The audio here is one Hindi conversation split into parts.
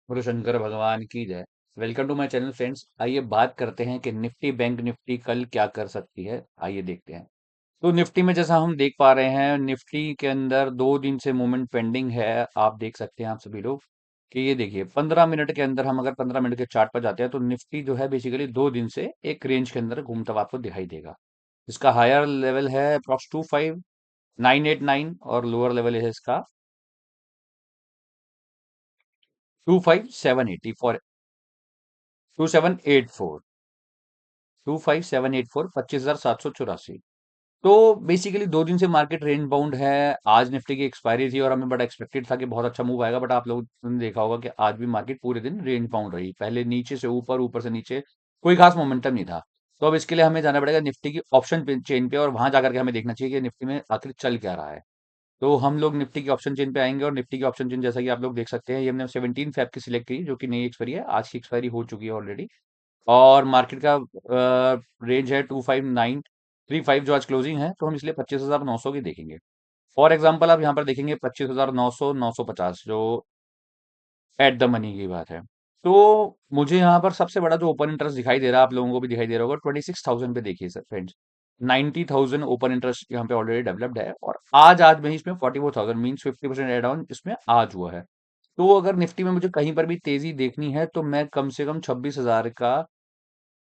बोलो शंकर भगवान की जय। Welcome to my channel friends. आइए बात करते हैं कि निफ्टी बैंक निफ्टी कल क्या कर सकती है। आइए देखते हैं। तो निफ्टी में जैसा हम देख पा रहे हैं, निफ्टी के अंदर 2 दिन से मूवमेंट पेंडिंग है। आप देख सकते हैं, आप सभी लोग, कि ये देखिए 15 मिनट के अंदर हम अगर 15 मिनट के चार्ट पर जाते हैं तो निफ्टी जो है बेसिकली 2 दिन से एक रेंज के अंदर घूमता हुआ आपको दिखाई देगा। इसका हायर लेवल है अप्रॉक्स 25989 और लोअर लेवल है इसका 25780 फॉर 2784 25784 25,784। तो बेसिकली 2 दिन से मार्केट रेंज बाउंड है। आज निफ्टी की एक्सपायरी थी और हमें बड़ा एक्सपेक्टेड था कि बहुत अच्छा मूव आएगा, बट आप लोगों ने देखा होगा कि आज भी मार्केट पूरे दिन रेंज बाउंड रही। पहले नीचे से ऊपर, ऊपर से नीचे, कोई खास मोमेंटम नहीं था। तो अब इसके लिए हमें जाना पड़ेगा निफ्टी की ऑप्शन चेन पे और वहां जाकर के हमें देखना चाहिए कि निफ्टी में आखिर चल क्या रहा है। तो हम लोग निफ्टी की ऑप्शन चेन पे आएंगे और निफ्टी की ऑप्शन चेन जैसा कि आप लोग देख सकते हैं, ये हमने 17 फेब की सिलेक्ट की, जो कि नई एक्सपायरी है। आज की एक्सपायरी हो चुकी है ऑलरेडी। और मार्केट का रेंज है 25935 जो आज क्लोजिंग है, तो हम इसलिए 25,900 की देखेंगे। फॉर एग्जांपल आप यहाँ पर देखेंगे 25,900 950 जो एट द मनी की बात है। तो मुझे यहाँ पर सबसे बड़ा जो ओपन इंटरेस्ट दिखाई दे रहा है, आप लोगों को भी दिखाई दे रहा होगा, 26,000 पे देखिए सर फ्रेंड्स। 90,000 ओपन इंटरेस्ट यहाँ पे ऑलरेडी डेवलप्ड है और आज में ही इसमें 44,000 मीन्स 50% एड ऑन इसमें आज हुआ है। तो अगर निफ्टी में मुझे कहीं पर भी तेजी देखनी है तो मैं कम से कम 26,000 का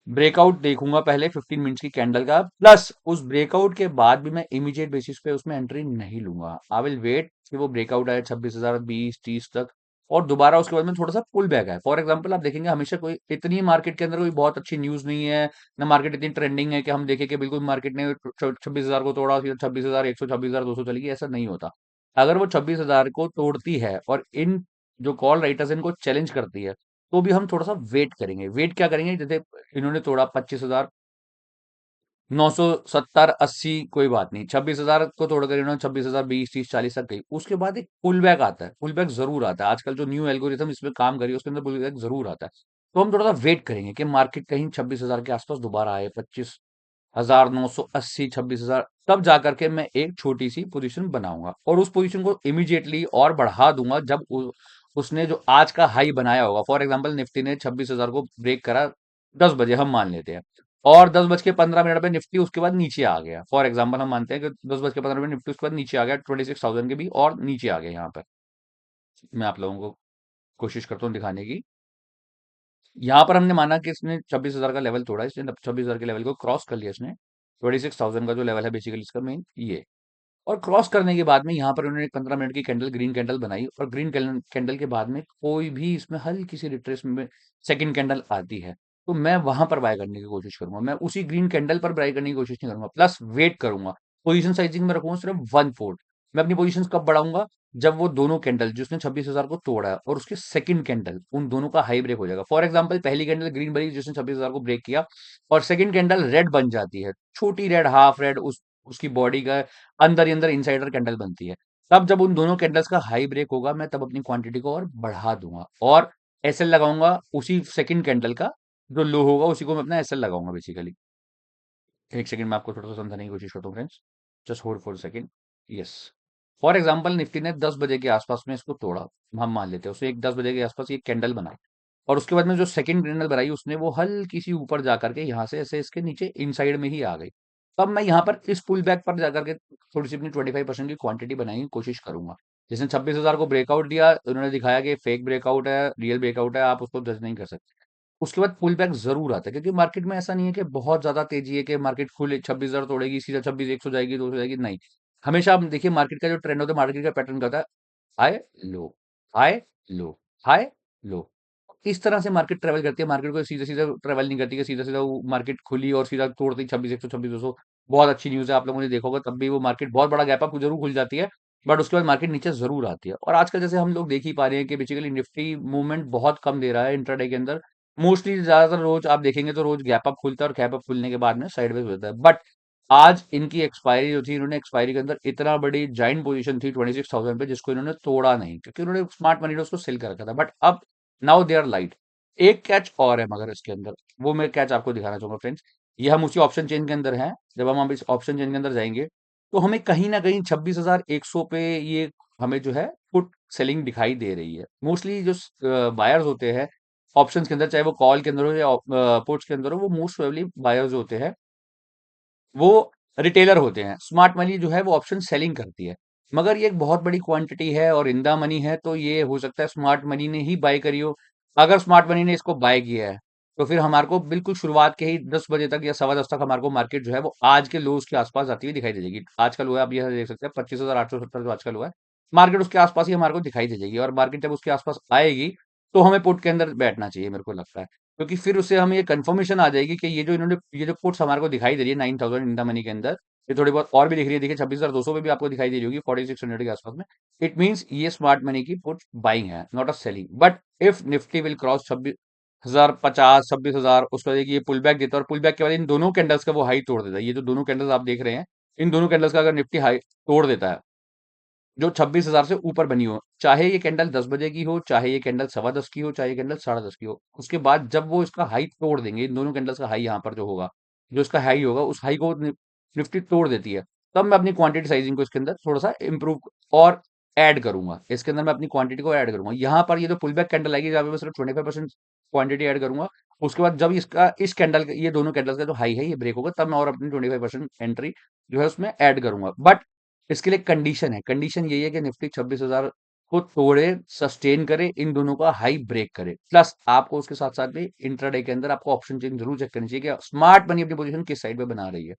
ब्रेकआउट देखूंगा पहले 15 मिनट्स की कैंडल का। प्लस उस ब्रेकआउट के बाद भी मैं इमीडिएट बेसिस पे उसमें एंट्री नहीं लूंगा। आई विल वेट कि वो ब्रेकआउट आए 26,000 20 30 तक, और दोबारा उसके बाद में थोड़ा सा पुल बैक है। फॉर एग्जांपल आप देखेंगे हमेशा कोई इतनी मार्केट के अंदर कोई बहुत अच्छी न्यूज नहीं है, ना मार्केट इतनी ट्रेंडिंग है कि हम देखें कि बिल्कुल मार्केट ने 26,000 को तोड़ा, फिर 26,100 26,200 चली गई, ऐसा नहीं होता। अगर वो 26,000 को तोड़ती है और इन जो कॉल राइटर्स इनको चैलेंज करती है, तो भी हम थोड़ा सा वेट करेंगे। वेट क्या करेंगे, जैसे इन्होंने तोड़ा 25,970 80, कोई बात नहीं, 26,000 को तोड़कर इन्होंने 26,000 20 30 40 तक गई। उसके बाद एक पुल बैक आता है, पुल बैक जरूर आता है। आजकल जो न्यू एल्गोरिथम इसमें काम करी है उसके अंदर पुल बैक जरूर आता है। तो हम थोड़ा सा वेट करेंगे कि मार्केट कहीं 26,000 के आसपास दोबारा आए, 25,980 26,000, तब जाकर के मैं एक छोटी सी पोजीशन बनाऊंगा और उस पोजीशन को इमीडिएटली और बढ़ा दूंगा जब उसने जो आज का हाई बनाया होगा। फॉर एग्जांपल निफ्टी ने 26,000 को ब्रेक करा 10 बजे, हम मान लेते हैं, और 10:15 पे निफ्टी उसके बाद नीचे आ गया। फॉर एग्जांपल हम मानते हैं कि 10:15 पे निफ्टी उसके बाद नीचे आ गया 26,000 के भी, और नीचे आ गया। यहाँ पर मैं आप लोगों को कोशिश करता हूँ दिखाने की। यहाँ पर हमने माना कि इसने 26,000 का लेवल तोड़ा, इसने 26,000 के लेवल को क्रॉस कर लिया इसने। 26,000 का जो लेवल है बेसिकली इसका मेन ये, और क्रॉस करने के बाद में यहाँ पर उन्होंने 15 मिनट की कैंडल, ग्रीन कैंडल बनाई, और ग्रीन कैंडल के बाद में कोई भी इसमें हल्की सी रिट्रेसमेंट में सेकंड कैंडल आती है, तो मैं वहां पर बाय करने की कोशिश करूंगा। मैं उसी ग्रीन कैंडल पर बाय करने की कोशिश नहीं करूंगा, प्लस वेट करूंगा। पोजीशन साइजिंग में रखूंगा सिर्फ 1/4। मैं अपनी पोजीशन कब बढ़ाऊंगा, जब वो दोनों कैंडल जिसने 26,000 को तोड़ा है और उसके सेकंड कैंडल, उन दोनों का हाई ब्रेक हो जाएगा। फॉर एग्जांपल पहली कैंडल ग्रीन बनी जिसने 26,000 को ब्रेक किया, और सेकंड कैंडल रेड बन जाती है, छोटी रेड, हाफ रेड, उसकी बॉडी का अंदर ही अंदर इनसाइडर कैंडल बनती है। तब जब उन दोनों कैंडल्स का हाई ब्रेक होगा, मैं तब अपनी क्वांटिटी को और बढ़ा दूंगा और एसएल लगाऊंगा उसी सेकंड कैंडल का। जो लो होगा उसी को मैं अपना एसएल लगाऊंगा बेसिकली। एक सेकंड में आपको थोड़ा सा समझाने की कोशिश करता हूँ friends, just hold for second. Yes. For example Nifty ने 10 बजे के आसपास में इसको तोड़ा, हम मान लेते हैं उसे एक 10 बजे के आसपास ये कैंडल बनाई, और उसके बाद में जो सेकंड कैंडल बनाई उसने वो हल्की सी ऊपर जाकर के यहाँ से ऐसे इसके नीचे इनसाइड में ही आ गई। तब मैं यहाँ पर इस पुल बैक पर जाकर के थोड़ी सी अपनी 25% की क्वांटिटी बनाने की कोशिश करूंगा। जिसने 26,000 को ब्रेकआउट दिया, उन्होंने दिखाया कि फेक ब्रेकआउट है, रियल ब्रेकआउट है, आप उसको जज नहीं कर सकते। उसके बाद पुल बैक जरूर आता है, क्योंकि मार्केट में ऐसा नहीं है कि बहुत ज्यादा तेजी है कि मार्केट खुले 26,000 तोड़ेगी सीधा 26,100 जाएगी 200 जाएगी, नहीं। हमेशा आप देखिए मार्केट का जो ट्रेंड होता है, मार्केट का पैटर्न करता है high low, high low, high low. इस तरह से मार्केट ट्रेवल करती है। मार्केट को सीधा सीधा ट्रेवल नहीं करती कि सीधा सीधा वो मार्केट खुली और सीधा तोड़ती 26,100 26,200। बहुत अच्छी न्यूज है, आप लोगों ने देखा होगा, तब भी वो मार्केट बहुत बड़ा गैप अप जरूर खुल जाती है, बट उसके बाद मार्केट नीचे जरूर आती है। और आजकल जैसे हम लोग देख ही पा रहे हैं कि बेसिकली निफ्टी मूवमेंट बहुत कम दे रहा है इंट्राडे के अंदर। मोस्टली ज्यादातर रोज आप देखेंगे तो रोज गैप अप खुलता है और गैप अप खुलने के बाद में साइडवेज होता है। बट आज इनकी एक्सपायरी जो थी, इन्होंने एक्सपायरी के अंदर इतना बड़ी जाइंट पोजीशन थी 26,000 पे, जिसको इन्होंने तोड़ा नहीं, क्योंकि उन्होंने स्मार्ट मनी ने उसको सेल कर रखा था। बट अब नाउ दे आर लाइट। एक कैच और है मगर इसके अंदर, वो मैं कैच आपको दिखाना चाहूंगा फ्रेंड्स। ये हम उसी ऑप्शन चेन के अंदर हैं। जब हम इस ऑप्शन चेन के अंदर जाएंगे तो हमें कहीं ना कहीं 26,100 पे ये हमें जो है पुट सेलिंग दिखाई दे रही है। मोस्टली जो बायर्स होते हैं ऑप्शंस के अंदर, चाहे वो कॉल के अंदर हो या पुट्स के अंदर हो, वो मोस्ट प्रोबेबली बायर्स होते हैं, वो रिटेलर होते हैं। स्मार्ट मनी जो है वो ऑप्शन सेलिंग करती है, मगर ये एक बहुत बड़ी क्वांटिटी है और इन द मनी है, तो ये हो सकता है स्मार्ट मनी ने ही बाय करी हो। अगर स्मार्ट मनी ने इसको बाय किया है, तो फिर हमारे को बिल्कुल शुरुआत के ही 10 बजे तक या 10:15 तक हमारे को मार्केट जो है वो आज के लोज के आसपास आती हुई दिखाई दे जाएगी। आज का लो है, आप यह देख सकते हैं 25,870 जो आज का लो है, मार्केट उसके आसपास ही हमारे को दिखाई दे जाएगी। और मार्केट जब उसके आसपास आएगी, तो हमें पुट के अंदर बैठना चाहिए, मेरे को लगता है, क्योंकि फिर उससे हमें ये कंफर्मेशन आ जाएगी कि ये जो पुट्स हमारे को दिखाई दे रही है 9,000 इन द मनी के अंदर, ये थोड़ी बहुत और भी दिख रही है, देखिए 26,200 पे भी आपको दिखाई दे रही होगी, 4600 के आसपास में। इट मींस ये स्मार्ट मनी की पुट बाइंग है, not a selling. But if Nifty will cross 26,050, 26,000, उसके बाद ये पुल बैक देता है, और पुल बैक के बाद इन दोनों कैंडल्स का वो हाई तोड़ देता है। ये जो दोनों कैंडल्स आप देख रहे हैं, इन दोनों कैंडल्स का अगर निफ्टी हाई तोड़ देता है, जो 26,000 से ऊपर बनी हो, चाहे ये कैंडल 10 बजे की हो, चाहे ये कैंडल 10:15 की हो, चाहे ये कैंडल 10:30 की हो, उसके बाद जब वो इसका हाई तोड़ देंगे, इन दोनों कैंडल्स का हाई यहाँ पर जो होगा, जो इसका हाई होगा, उस हाई को निफ्टी तोड़ देती है, तब मैं अपनी क्वांटिटी साइजिंग को इसके अंदर थोड़ा सा इंप्रूव और ऐड करूंगा। इसके अंदर मैं अपनी क्वांटिटी को ऐड करूंगा। यहाँ पर ये जो पुल बैक कैंडल आएगी, जहाँ पे मैं सिर्फ 25% क्वांटिटी ऐड करूंगा, उसके बाद जब इसका इस कैंडल ये दोनों कैंडल्स का जो हाई है ये ब्रेक होगा, तब मैं और अपनी 25% एंट्री जो है उसमें ऐड करूंगा। बट इसके लिए कंडीशन है, कंडीशन यही है कि निफ्टी 26,000 को तोड़े, सस्टेन करे, इन दोनों का हाई ब्रेक करे, प्लस आपको उसके साथ साथ भी इंट्राडे के अंदर आपको ऑप्शन चेन जरूर चेक करनी चाहिए कि स्मार्ट मनी अपनी पोजीशन किस साइड पे बना रही है।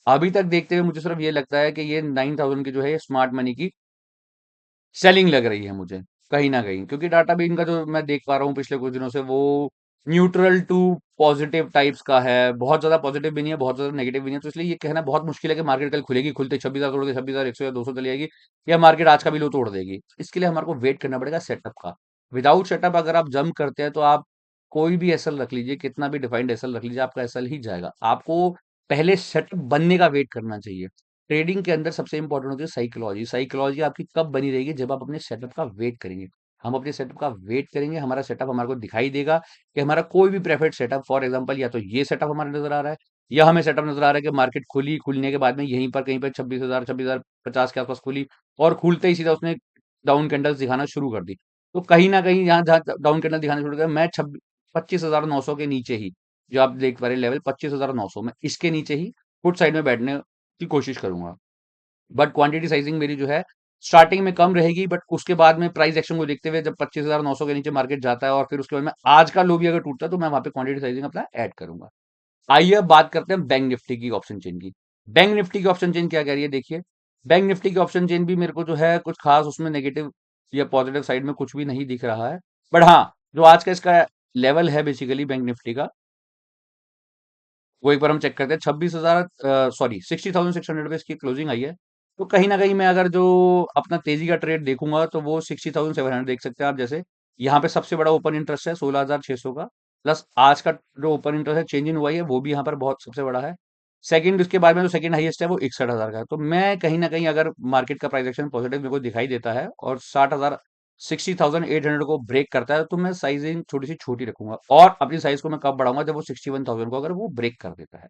अभी तक देखते हुए मुझे सिर्फ ये लगता है कि ये 9,000 की जो है ये स्मार्ट मनी की सेलिंग लग रही है मुझे, कहीं न कहीं। क्योंकि डाटा भी इनका जो मैं देख पा रहा हूँ पिछले कुछ दिनों से, वो न्यूट्रल टू पॉजिटिव टाइप्स का है। बहुत ज़्यादा पॉजिटिव भी नहीं है, बहुत ज़्यादा नेगेटिव भी नहीं है। तो इसलिए ये कहना बहुत मुश्किल है कि मार्केट कल खुलेगी, खुलते 26,000 तोड़ के 26,100 या 200 चली जाएगी, या मार्केट आज का भी लो तोड़ देगी। इसके लिए हमारे को वेट करना पड़ेगा सेटअप का। विदाउट सेटअप अगर आप जंप करते हैं, तो आप कोई भी एसएल रख लीजिए, कितना भी डिफाइंड एसएल रख लीजिए, आपका एसएल ही जाएगा। आपको पहले सेटअप बनने का वेट करना चाहिए। ट्रेडिंग के अंदर सबसे इंपॉर्टेंट होती है साइकोलॉजी। साइकोलॉजी आपकी कब बनी रहेगी? जब आप अपने सेटअप का वेट करेंगे। हम अपने सेटअप का वेट करेंगे, हमारा सेटअप हमारे को दिखाई देगा कि हमारा कोई भी प्रेफर्ड सेटअप, फॉर एग्जांपल या तो ये सेटअप हमारा नजर आ रहा है, या हमें सेटअप नजर आ रहा है कि मार्केट खुली, खुलने के बाद में यहीं पर कहीं पर 26,000, 26,050 के आसपास खुली, और खुलते ही सीधा उसने डाउन कैंडल्स दिखाना शुरू कर दी। तो कहीं ना कहीं यहाँ जहाँ डाउन कैंडल दिखाना शुरू कर, मैं 25,900 के नीचे ही, जो आप देख पा रहे लेवल 25,900 में, इसके नीचे ही फुट साइड में बैठने की कोशिश करूंगा। बट क्वांटिटी साइजिंग मेरी जो है स्टार्टिंग में कम रहेगी, बट उसके बाद में प्राइस एक्शन को देखते हुए जब 25,900 के नीचे मार्केट जाता है, और फिर उसके बाद में आज का लो भी अगर टूटता है, तो मैं वहां पे क्वांटिटी साइजिंग अपना ऐड करूंगा। आइए अब बात करते हैं बैंक निफ्टी की ऑप्शन चेन की। बैंक निफ्टी की ऑप्शन चेन क्या कह रही है, देखिए। बैंक निफ्टी की ऑप्शन चेन भी मेरे को जो है कुछ खास उसमें नेगेटिव या पॉजिटिव साइड में कुछ भी नहीं दिख रहा है। बट हाँ, जो आज का इसका लेवल है बेसिकली बैंक निफ्टी का, वो एक बार हम चेक करते हैं। 26,000, सॉरी 60,600 पे इसकी क्लोजिंग आई है। तो कहीं ना कहीं मैं अगर जो अपना तेजी का ट्रेड देखूंगा, तो वो 60,700 देख सकते हैं आप। जैसे यहाँ पे सबसे बड़ा ओपन इंटरेस्ट है 16,600 का, प्लस आज का जो ओपन इंटरेस्ट है चेंज इन हुआ है, वो भी यहाँ पर बहुत सबसे बड़ा है। सेकंड, उसके बाद में जो सेकंड हाईएस्ट है वो 61,000 का है। तो मैं कहीं ना कहीं अगर मार्केट का प्राइस एक्शन पॉजिटिव मेरे को दिखाई देता है, और 60,800 को ब्रेक करता है, तो मैं साइजिंग थोड़ी सी छोटी रखूंगा, और अपनी साइज को मैं कब बढ़ाऊंगा? जब वो 61,000 को अगर वो ब्रेक कर देता है।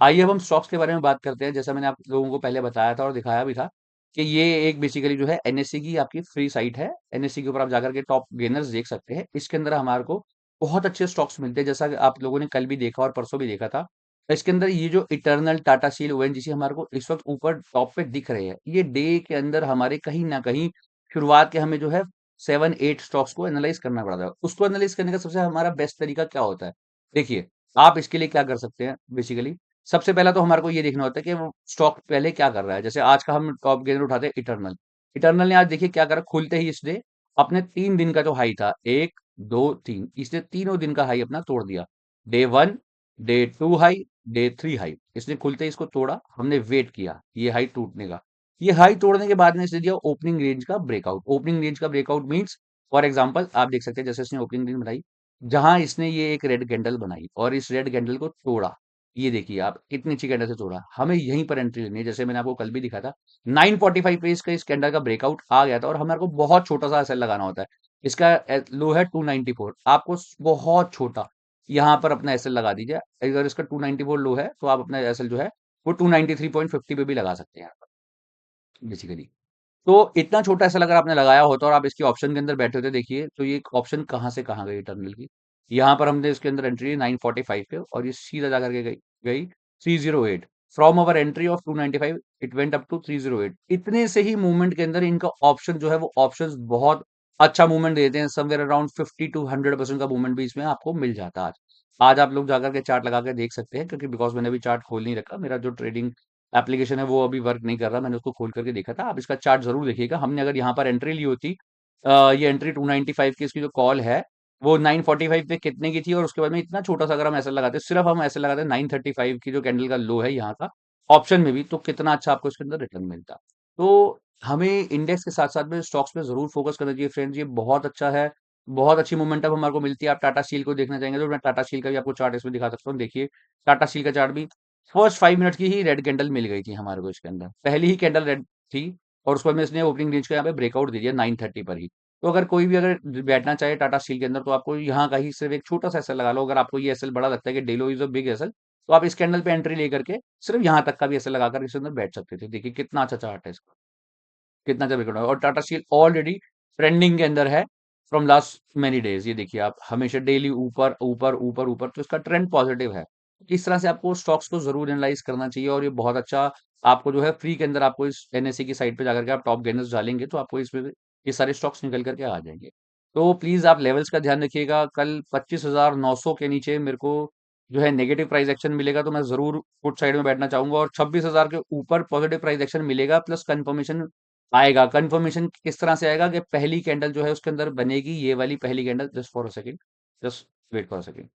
आइए अब हम स्टॉक्स के बारे में बात करते हैं। जैसा मैंने आप लोगों को पहले बताया था और दिखाया भी था, कि ये एक बेसिकली जो है एनएससी की आपकी फ्री साइट है। एनएससी के ऊपर आप जाकर के टॉप गेनर्स देख सकते हैं। इसके अंदर हमारे को बहुत अच्छे स्टॉक्स मिलते हैं, जैसा कि आप लोगों ने कल भी देखा और परसों भी देखा था। इसके अंदर ये जो इटर्नल, टाटा स्टील, ओएनजीसी हमारे को इस वक्त ऊपर टॉप पे दिख रहे हैं। ये डे के अंदर हमारे कहीं ना कहीं शुरुआत के हमें जो है 7-8 स्टॉक्स को एनालाइज करना पड़ता है। उसको एनालाइज करने का सबसे हमारा बेस्ट तरीका क्या होता है? देखिए, आप इसके लिए क्या कर सकते हैं बेसिकली। सबसे पहला तो हमारे को ये देखना होता है कि वो स्टॉक पहले क्या कर रहा है। जैसे आज का हम टॉप गेनर उठाते हैं इटर्नल। इटर्नल ने आज देखिए क्या करा, खुलते ही इसने अपने 3 दिन का जो हाई था, 1, 2, 3, इसने तीनों दिन का हाई अपना तोड़ दिया। Day 1, day 2 high, day 3 high, इसने खुलते ही इसको तोड़ा। हमने वेट किया ये हाई टूटने का। ये हाई तोड़ने के बाद में इसने दिया ओपनिंग रेंज का ब्रेकआउट। ओपनिंग रेंज का ब्रेकआउट मीन्स, फॉर एग्जाम्पल आप देख सकते हैं, जैसे इसने ओपनिंग रेंज बनाई, जहां इसने ये एक रेड कैंडल बनाई और इस रेड कैंडल को तोड़ा। ये देखिए आप कितनी अच्छी कैंडल से तोड़ा, हमें यहीं पर एंट्री लेनी है। जैसे मैंने आपको कल भी दिखा था, 945 पे इसका इस कैंडल का ब्रेकआउट आ गया था, और हमारे को बहुत छोटा सा एसएल लगाना होता है। इसका लो है 294, आपको बहुत छोटा यहाँ पर अपना एसएल लगा दीजिए। अगर इसका 294 लो है, तो आप अपना एसएल जो है वो 293.50 पे भी लगा सकते हैं यहाँ पर बेसिकली। तो इतना छोटा एसएल अगर आपने लगाया होता और आप इसकी ऑप्शन के अंदर बैठे होते, देखिए तो ये ऑप्शन कहाँ से कहाँ गई टर्मिनल की। यहाँ पर हमने इसके अंदर एंट्री 945 पे और ये सीधा जा करके गई 308। From our entry of 295 it went up to 308। इतने से ही मूवमेंट के अंदर इनका ऑप्शन जो है वो ऑप्शंस बहुत अच्छा मूवमेंट देते हैं। समवेयर अराउंड 50 टू 100% का मूवमेंट भी इसमें आपको मिल जाता है आज। आज आप लोग जाकर के चार्ट लगा के देख सकते हैं, क्योंकि बिकॉज मैंने अभी चार्ट खोल नहीं रखा, मेरा जो ट्रेडिंग एप्लीकेशन है वो अभी वर्क नहीं कर रहा, मैंने उसको खोल करके देखा था। आप इसका चार्ट जरूर देखिएगा। हमने अगर यहाँ पर एंट्री ली होती, ये एंट्री 295 की, इसकी जो कॉल है वो 945 पे कितने की थी, और उसके बाद में इतना छोटा सा अगर हम ऐसा लगाते, सिर्फ हम ऐसे लगाते 935 की जो कैंडल का लो है यहाँ का ऑप्शन में भी, तो कितना अच्छा आपको इसके अंदर रिटर्न मिलता। तो हमें इंडेक्स के साथ साथ में स्टॉक्स पे जरूर फोकस करना चाहिए फ्रेंड्स, ये बहुत अच्छा है। बहुत अच्छी मोमेंटम हमारे को मिलती है। आप टाटा स्टील को देखना चाहेंगे तो मैं टाटा स्टील का भी आपको चार्ट इसमें दिखा सकता हूँ। देखिए टाटा स्टील का चार्ट भी फर्स्ट 5 मिनट की ही रेड कैंडल मिल गई थी हमारे को इसके अंदर, पहली ही कैंडल रेड थी। और उसके बाद में इसने ओपनिंग रेंज को यहाँ पे ब्रेकआउट दे दिया 930 पर ही। तो अगर कोई भी अगर बैठना चाहे टाटा स्टील के अंदर, तो आपको यहाँ का ही सिर्फ एक छोटा सा एसएल लगा लो। अगर आपको ये एसएल बड़ा लगता है कि डेलो इज अ बिग एसएल, तो आप इस कैंडल पे एंट्री लेकर के सिर्फ यहाँ तक का भी एसएल लगाकर इसके अंदर बैठ सकते थे। देखिए कितना अच्छा चार्ट है इसका, कितना अच्छा ब्रेकआउट है। और टाटा स्टील ऑलरेडी ट्रेंडिंग के अंदर है फ्रॉम लास्ट मेनी डेज। ये देखिए आप, हमेशा डेली ऊपर ऊपर ऊपर ऊपर, तो इसका ट्रेंड पॉजिटिव है। इस तरह से आपको स्टॉक्स को जरूर एनालाइज करना चाहिए। और ये बहुत अच्छा आपको जो है फ्री के अंदर, आपको इस एनएससी की साइट पे जाकर के आप टॉप गेनर्स डालेंगे तो आपको इसमें ये सारे स्टॉक्स निकल करके आ जाएंगे। तो प्लीज आप लेवल्स का ध्यान रखिएगा। कल 25,900 के नीचे मेरे को जो है नेगेटिव प्राइस एक्शन मिलेगा तो मैं जरूर पुट साइड में बैठना चाहूंगा, और 26,000 के ऊपर पॉजिटिव प्राइस एक्शन मिलेगा प्लस कंफर्मेशन आएगा। कंफर्मेशन किस तरह से आएगा कि पहली कैंडल जो है उसके अंदर बनेगी ये वाली पहली candle. Just for a second, just wait for a second.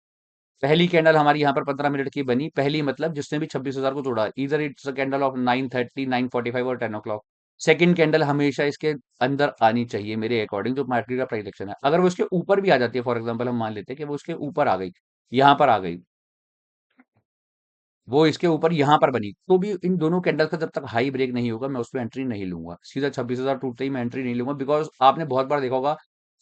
पहली कैंडल हमारी यहाँ पर 15 मिनट की बनी, पहली मतलब जिसने भी 26,000 को तोड़ा, इधर इट्स अ कैंडल ऑफ 930, 945 और 10 o'clock। सेकंड कैंडल हमेशा इसके अंदर आनी चाहिए मेरे अकॉर्डिंग, जो मार्केट का प्राइस है। अगर वो इसके ऊपर भी आ जाती है, फॉर एग्जांपल हम मान लेते हैं कि वो उसके ऊपर आ गई, यहाँ पर आ गई, वो इसके ऊपर यहाँ पर बनी, तो भी इन दोनों कैंडल का जब तक हाई ब्रेक नहीं होगा मैं उसमें एंट्री नहीं लूंगा। सीधा 26,000 टूटते ही मैं एंट्री नहीं लूंगा, बिकॉज आपने बहुत बार देखा होगा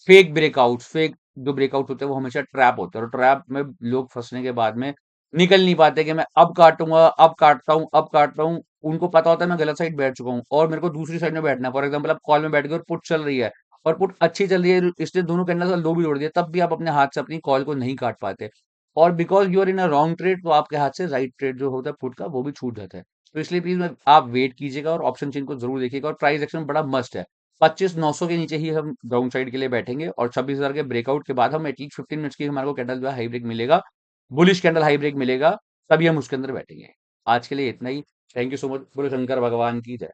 फेक ब्रेकआउट, फेक जो ब्रेकआउट होते हैं वो हमेशा ट्रैप होते हैं, और ट्रैप में लोग फंसने के बाद में निकल नहीं पाते कि मैं अब काटूंगा, अब काटता हूँ, अब काटता हूँ। उनको पता होता है मैं गलत साइड बैठ चुका हूँ और मेरे को दूसरी साइड में बैठना है। फॉर एग्जाम्पल आप कॉल में बैठ गए और पुट चल रही है, और पुट अच्छी चल रही है, इसलिए दोनों कैंडल का लो भी जोड़ दिया, तब भी आप अपने हाथ से अपनी कॉल को नहीं काट पाते। और because you are in a wrong trade, तो आपके हाथ से राइट ट्रेड जो होता है पुट का वो भी छूट जाता है। तो इसलिए प्लीज आप वेट कीजिएगा और ऑप्शन चेन को जरूर देखिएगा। और प्राइस एक्शन बड़ा मस्ट है। 25,900 के नीचे ही हम डाउन साइड के लिए बैठेंगे, और 26,000 के ब्रेकआउट के बाद हम एटलीस्ट 15 मिनट्स की हमारे को कैंडल जो है हाई ब्रेक मिलेगा, बुलिश कैंडल हाई ब्रेक मिलेगा, तभी हम उसके अंदर बैठेंगे। आज के लिए इतना ही। Thank you so much. बोलो शंकर भगवान की जय।